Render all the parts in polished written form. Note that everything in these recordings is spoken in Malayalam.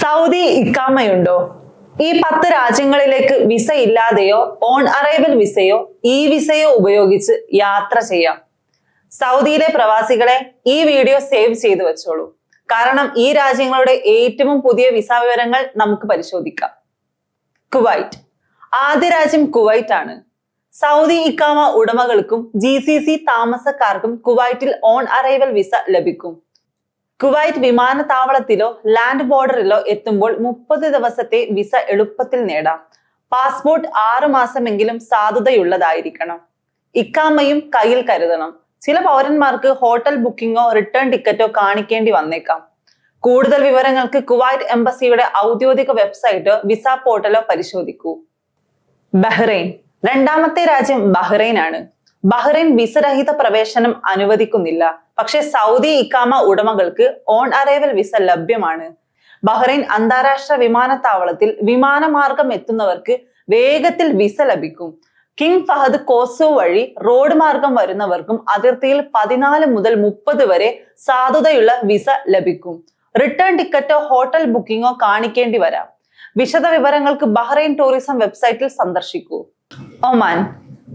സൗദി ഇക്കാമയുണ്ടോ? ഈ 10 രാജ്യങ്ങളിലേക്ക് വിസ ഇല്ലാതെയോ ഓൺ അറൈവൽ വിസയോ ഇ വിസയോ ഉപയോഗിച്ച് യാത്ര ചെയ്യാം. സൗദിയിലെ പ്രവാസികളെ ഈ വീഡിയോ സേവ് ചെയ്തു വെച്ചോളൂ. കാരണം ഈ രാജ്യങ്ങളുടെ ഏറ്റവും പുതിയ വിസ വിവരങ്ങൾ നമുക്ക് പരിശോധിക്കാം. കുവൈറ്റ്. ആദ്യ രാജ്യം കുവൈറ്റ് ആണ്. സൗദി ഇക്കാമ ഉടമകൾക്കും GCC താമസക്കാർക്കും കുവൈറ്റിൽ ഓൺ അറൈവൽ വിസ ലഭിക്കും. കുവൈറ്റ് വിമാനത്താവളത്തിലോ ലാൻഡ് ബോർഡറിലോ എത്തുമ്പോൾ 30 ദിവസത്തെ വിസ എളുപ്പത്തിൽ നേടാം. പാസ്പോർട്ട് 6 മാസമെങ്കിലും സാധുതയുള്ളതായിരിക്കണം. ഇക്കാമയും കയ്യിൽ കരുതണം. ചില പൗരന്മാർക്ക് ഹോട്ടൽ ബുക്കിംഗോ റിട്ടേൺ ടിക്കറ്റോ കാണിക്കേണ്ടി വന്നേക്കാം. കൂടുതൽ വിവരങ്ങൾക്ക് കുവൈറ്റ് എംബസിയുടെ ഔദ്യോഗിക വെബ്സൈറ്റോ വിസ പോർട്ടലോ പരിശോധിക്കൂ. ബഹ്റൈൻ. രണ്ടാമത്തെ രാജ്യം ബഹ്റൈൻ ആണ്. ബഹ്റൈൻ വിസരഹിത പ്രവേശനം അനുവദിക്കുന്നില്ല. പക്ഷേ സൗദി ഇക്കാമ ഉടമകൾക്ക് ഓൺ അറൈവൽ വിസ ലഭ്യമാണ്. ബഹ്റൈൻ അന്താരാഷ്ട്ര വിമാനത്താവളത്തിൽ വിമാനമാർഗം എത്തുന്നവർക്ക് വേഗത്തിൽ വിസ ലഭിക്കും. കിങ് ഫഹദ് കോസോ വഴി റോഡ് മാർഗം വരുന്നവർക്കും അതിർത്തിയിൽ 14 മുതൽ 30 വരെ സാധുതയുള്ള വിസ ലഭിക്കും. റിട്ടേൺ ടിക്കറ്റോ ഹോട്ടൽ ബുക്കിംഗോ കാണിക്കേണ്ടി വരാം. വിശദ വിവരങ്ങൾക്ക് ബഹ്റൈൻ ടൂറിസം വെബ്സൈറ്റിൽ സന്ദർശിക്കൂ. ഒമാൻ.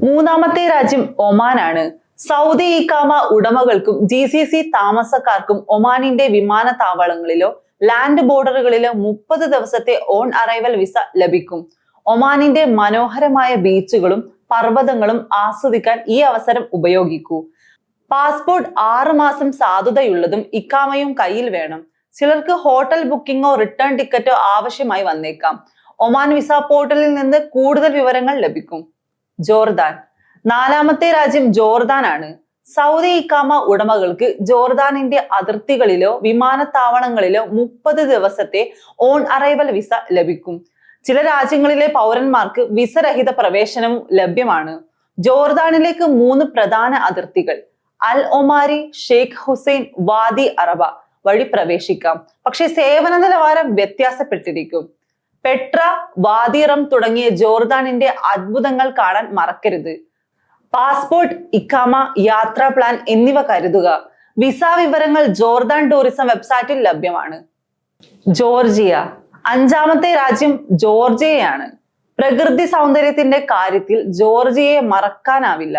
മൂന്നാമത്തെ രാജ്യം ഒമാൻ ആണ്. സൗദി ഇക്കാമ ഉടമകൾക്കും GCC താമസക്കാർക്കും ഒമാനിന്റെ വിമാനത്താവളങ്ങളിലോ ലാൻഡ് ബോർഡറുകളിലോ 30 ദിവസത്തെ ഓൺ അറൈവൽ വിസ ലഭിക്കും. ഒമാനിന്റെ മനോഹരമായ ബീച്ചുകളും പർവ്വതങ്ങളും ആസ്വദിക്കാൻ ഈ അവസരം ഉപയോഗിക്കൂ. പാസ്പോർട്ട് 6 മാസം സാധുതയുള്ളതും ഇക്കാമയും കയ്യിൽ വേണം. ചിലർക്ക് ഹോട്ടൽ ബുക്കിംഗോ റിട്ടേൺ ടിക്കറ്റോ ആവശ്യമായി വന്നേക്കാം. ഒമാൻ വിസ പോർട്ടലിൽ നിന്ന് കൂടുതൽ വിവരങ്ങൾ ലഭിക്കും. ജോർദാൻ. നാലാമത്തെ രാജ്യം ജോർദാൻ ആണ്. സൗദി ഇക്കാമ ഉടമകൾക്ക് ജോർദാനിന്റെ അതിർത്തികളിലോ വിമാനത്താവളങ്ങളിലോ 30 ദിവസത്തെ ഓൺ അറൈവൽ വിസ ലഭിക്കും. ചില രാജ്യങ്ങളിലെ പൗരന്മാർക്ക് വിസരഹിത പ്രവേശനവും ലഭ്യമാണ്. ജോർദാനിലേക്ക് 3 പ്രധാന അതിർത്തികൾ അൽ ഒമാരി, ഷെയ്ഖ് ഹുസൈൻ, വാദി അറബ വഴി പ്രവേശിക്കാം. പക്ഷെ സേവന നിലവാരം വ്യത്യാസപ്പെട്ടിരിക്കും. പെട്ര, വാദി റം തുടങ്ങിയ ജോർദാനിന്റെ അത്ഭുതങ്ങൾ കാണാൻ മറക്കരുത്. പാസ്പോർട്ട്, ഇക്കാമ, യാത്രാ പ്ലാൻ എന്നിവ കരുതുക. വിസ വിവരങ്ങൾ ജോർദാൻ ടൂറിസം വെബ്സൈറ്റിൽ ലഭ്യമാണ്. ജോർജിയ. അഞ്ചാമത്തെ രാജ്യം ജോർജിയയാണ്. പ്രകൃതി സൗന്ദര്യത്തിന്റെ കാര്യത്തിൽ ജോർജിയയെ മറക്കാനാവില്ല.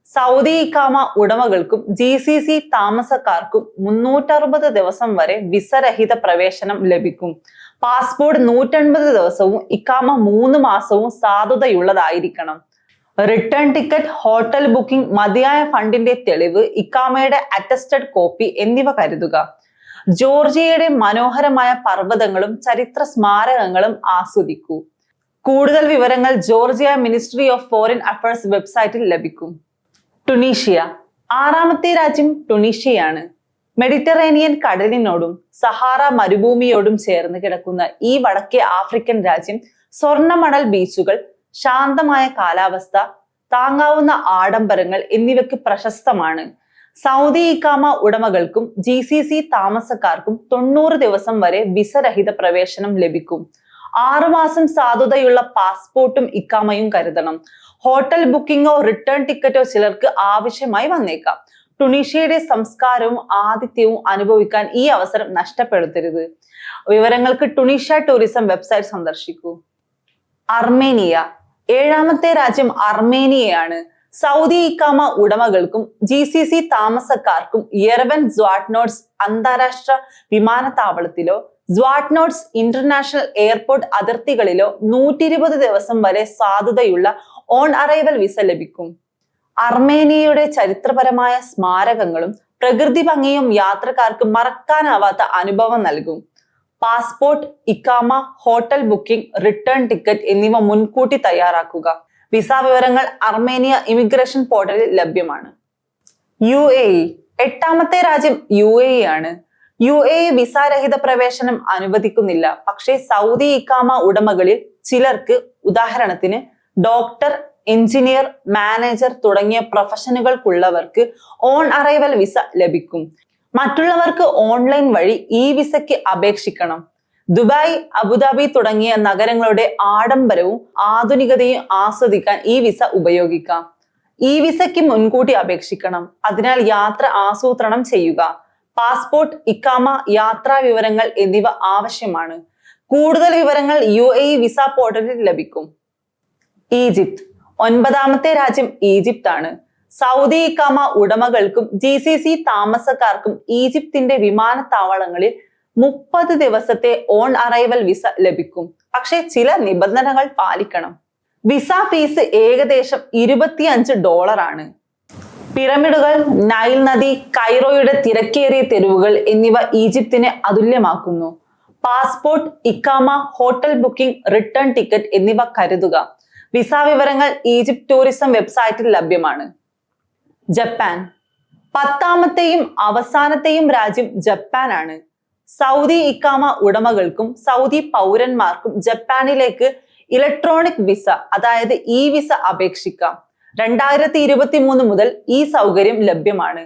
സൗദി ഇക്കാമ ഉടമകൾക്കും GCC താമസക്കാർക്കും 360 ദിവസം വരെ വിസരഹിത പ്രവേശനം ലഭിക്കും. പാസ്പോർട്ട് 180 ദിവസവും ഇക്കാമ 3 മാസവും സാധുതയുള്ളതായിരിക്കണം. റിട്ടേൺ ടിക്കറ്റ്, ഹോട്ടൽ ബുക്കിംഗ്, മതിയായ ഫണ്ടിന്റെ തെളിവ്, ഇക്കാമയുടെ അറ്റസ്റ്റഡ് കോപ്പി എന്നിവ കരുതുക. ജോർജിയയുടെ മനോഹരമായ പർവ്വതങ്ങളും ചരിത്ര സ്മാരകങ്ങളും ആസ്വദിക്കൂ. കൂടുതൽ വിവരങ്ങൾ Georgia ministry of foreign affairs വെബ്സൈറ്റിൽ ലഭിക്കും. ടുണീഷ്യ. ആറാമത്തെ രാജ്യം ടുണീഷ്യയാണ്. മെഡിറ്ററേനിയൻ കടലിനോടും സഹാറ മരുഭൂമിയോടും ചേർന്ന് കിടക്കുന്ന ഈ വടക്കേ ആഫ്രിക്കൻ രാജ്യം സ്വർണ്ണമണൽ ബീച്ചുകൾ, ശാന്തമായ കാലാവസ്ഥ, താങ്ങാവുന്ന ആഡംബരങ്ങൾ എന്നിവയ്ക്ക് പ്രശസ്തമാണ്. സൗദി ഇക്കാമ ഉടമകൾക്കും GCC താമസക്കാർക്കും 90 ദിവസം വരെ വിസരഹിത പ്രവേശനം ലഭിക്കും. 6 മാസം സാധുതയുള്ള പാസ്പോർട്ടും ഇക്കാമയും കരുതണം. ഹോട്ടൽ ബുക്കിംഗോ റിട്ടേൺ ടിക്കറ്റോ ചിലർക്ക് ആവശ്യമായി വന്നേക്കാം. ടുണീഷ്യയുടെ സംസ്കാരവും ആതിഥ്യവും അനുഭവിക്കാൻ ഈ അവസരം നഷ്ടപ്പെടുത്തരുത്. വിവരങ്ങൾക്ക് ടുണീഷ്യ ടൂറിസം വെബ്സൈറ്റ് സന്ദർശിക്കൂ. അർമേനിയ. ഏഴാമത്തെ രാജ്യം അർമേനിയയാണ്. സൗദി ഇക്കാമ ഉടമകൾക്കും GCC താമസക്കാർക്കും യെരവൻ സ്വാറ്റ്നോട്സ് അന്താരാഷ്ട്ര വിമാനത്താവളത്തിലോ സ്വാറ്റ്നോട്സ് ഇന്റർനാഷണൽ എയർപോർട്ട് അതിർത്തികളിലോ 120 ദിവസം വരെ സാധുതയുള്ള ഓൺ അറൈവൽ വിസ ലഭിക്കും. അർമേനിയയുടെ ചരിത്രപരമായ സ്മാരകങ്ങളും പ്രകൃതി ഭംഗിയും യാത്രക്കാർക്ക് മറക്കാനാവാത്ത അനുഭവം നൽകും. പാസ്പോർട്ട്, ഇക്കാമ, ഹോട്ടൽ ബുക്കിംഗ്, റിട്ടേൺ ടിക്കറ്റ് എന്നിവ മുൻകൂട്ടി തയ്യാറാക്കുക. വിസ വിവരങ്ങൾ അർമേനിയ ഇമിഗ്രേഷൻ പോർട്ടലിൽ ലഭ്യമാണ്. UAE. എട്ടാമത്തെ രാജ്യം UAE ആണ്. UAE വിസാരഹിത പ്രവേശനം അനുവദിക്കുന്നില്ല. പക്ഷേ സൗദി ഇക്കാമ ഉടമകളിൽ ചിലർക്ക്, ഉദാഹരണത്തിന് ഡോക്ടർ, എഞ്ചിനീയർ, മാനേജർ തുടങ്ങിയ പ്രൊഫഷനുകൾക്കുള്ളവർക്ക് ഓൺ അറൈവൽ വിസ ലഭിക്കും. മറ്റുള്ളവർക്ക് ഓൺലൈൻ വഴി ഈ വിസയ്ക്ക് അപേക്ഷിക്കണം. ദുബായ്, അബുദാബി തുടങ്ങിയ നഗരങ്ങളുടെ ആഡംബരവും ആധുനികതയും ആസ്വദിക്കാൻ ഈ വിസ ഉപയോഗിക്കാം. ഈ വിസയ്ക്ക് മുൻകൂട്ടി അപേക്ഷിക്കണം. അതിനാൽ യാത്ര ആസൂത്രണം ചെയ്യുക. പാസ്പോർട്ട്, ഇക്കാമ, യാത്രാ വിവരങ്ങൾ എന്നിവ ആവശ്യമാണ്. കൂടുതൽ വിവരങ്ങൾ UAE വിസ പോർട്ടലിൽ ലഭിക്കും. ഈജിപ്ത്. 9ാമത്തെ രാജ്യം ഈജിപ്ത് ആണ്. സൗദി ഇഖാമ ഉടമകൾക്കും GCC താമസക്കാർക്കും ഈജിപ്തിന്റെ വിമാനത്താവളങ്ങളിൽ 30 ദിവസത്തെ ഓൺ അറൈവൽ വിസ ലഭിക്കും. പക്ഷേ ചില നിബന്ധനകൾ പാലിക്കണം. വിസ ഫീസ് ഏകദേശം $25 ആണ്. പിരമിഡുകൾ, നൈൽ നദി, കൈറോയുടെ തിരക്കേറിയ തെരുവുകൾ എന്നിവ ഈജിപ്തിനെ അതുല്യമാക്കുന്നു. പാസ്പോർട്ട്, ഇഖാമ, ഹോട്ടൽ ബുക്കിംഗ്, റിട്ടേൺ ടിക്കറ്റ് എന്നിവ കരുതുക. വിസ വിവരങ്ങൾ ഈജിപ്ത് ടൂറിസം വെബ്സൈറ്റിൽ ലഭ്യമാണ്. ജപ്പാൻ. 10ാമത്തെയും അവസാനത്തെയും രാജ്യം ജപ്പാൻ ആണ്. സൗദി ഇഖാമ ഉടമകൾക്കും സൗദി പൗരന്മാർക്കും ജപ്പാനിലേക്ക് ഇലക്ട്രോണിക് വിസ അതായത് വിസ അപേക്ഷിക്കാം. 2023 മുതൽ ഈ സൗകര്യം ലഭ്യമാണ്.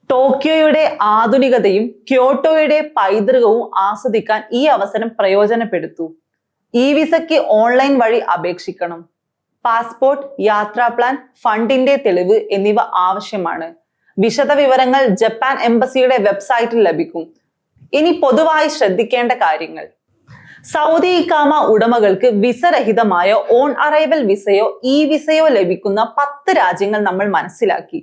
ടോക്കിയോയുടെ ആധുനികതയും ക്യോട്ടോയുടെ പൈതൃകവും ആസ്വദിക്കാൻ ഈ അവസരം പ്രയോജനപ്പെടുത്തൂ. വിസയ്ക്ക് ഓൺലൈൻ വഴി അപേക്ഷിക്കണം. പാസ്പോർട്ട്, യാത്രാ പ്ലാൻ, ഫണ്ടിന്റെ തെളിവ് എന്നിവ ആവശ്യമാണ്. വിശദ വിവരങ്ങൾ ജപ്പാൻ എംബസിയുടെ വെബ്സൈറ്റിൽ ലഭിക്കും. ഇനി പൊതുവായി ശ്രദ്ധിക്കേണ്ട കാര്യങ്ങൾ. സൗദി ഇഖാമ ഉടമകൾക്ക് വിസ രഹിതമായ ഓൺ അറൈവൽ വിസയോ വിസയോ ലഭിക്കുന്ന 10 രാജ്യങ്ങൾ നമ്മൾ മനസ്സിലാക്കി.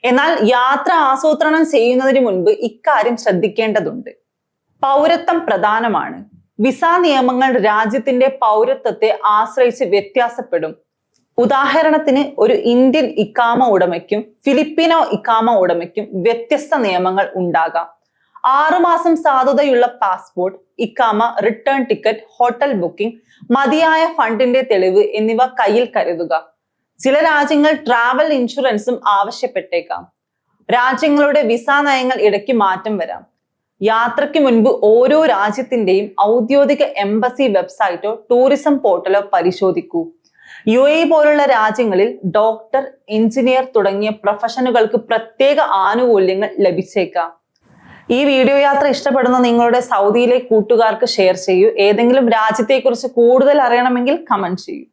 എന്നാൽ യാത്ര ആസൂത്രണം ചെയ്യുന്നതിന് മുൻപ് ഇക്കാര്യം ശ്രദ്ധിക്കേണ്ടതുണ്ട്. പൗരത്വം പ്രധാനമാണ്. വിസ നിയമങ്ങൾ രാജ്യത്തിന്റെ പൗരത്വത്തെ ആശ്രയിച്ച് വ്യത്യാസപ്പെടും. ഉദാഹരണത്തിന് ഒരു ഇന്ത്യൻ ഇഖാമ ഉടമയ്ക്കും ഫിലിപ്പിനോ ഇഖാമ ഉടമയ്ക്കും വ്യത്യസ്ത നിയമങ്ങൾ ഉണ്ടാകാം. 6 മാസം സാധുതയുള്ള പാസ്പോർട്ട്, ഇഖാമ, റിട്ടേൺ ടിക്കറ്റ്, ഹോട്ടൽ ബുക്കിംഗ്, മതിയായ ഫണ്ടിന്റെ തെളിവ് എന്നിവ കയ്യിൽ കരുതുക. ചില രാജ്യങ്ങൾ ട്രാവൽ ഇൻഷുറൻസും ആവശ്യപ്പെട്ടേക്കാം. രാജ്യങ്ങളുടെ വിസ നയങ്ങൾ ഇടയ്ക്ക് മാറ്റം വരാം. യാത്രയ്ക്ക് മുൻപ് ഓരോ രാജ്യത്തിന്റെയും ഔദ്യോഗിക എംബസി വെബ്സൈറ്റോ ടൂറിസം പോർട്ടലോ പരിശോധിക്കൂ. UAE പോലുള്ള രാജ്യങ്ങളിൽ ഡോക്ടർ, എഞ്ചിനീയർ തുടങ്ങിയ പ്രൊഫഷനുകൾക്ക് പ്രത്യേക ആനുകൂല്യങ്ങൾ ലഭിച്ചേക്കാം. ഈ വീഡിയോ യാത്ര ഇഷ്ടപ്പെടുന്ന നിങ്ങളുടെ സൗദിയിലെ കൂട്ടുകാർക്ക് ഷെയർ ചെയ്യൂ. ഏതെങ്കിലും രാജ്യത്തെക്കുറിച്ച് കൂടുതൽ അറിയണമെങ്കിൽ കമന്റ് ചെയ്യൂ.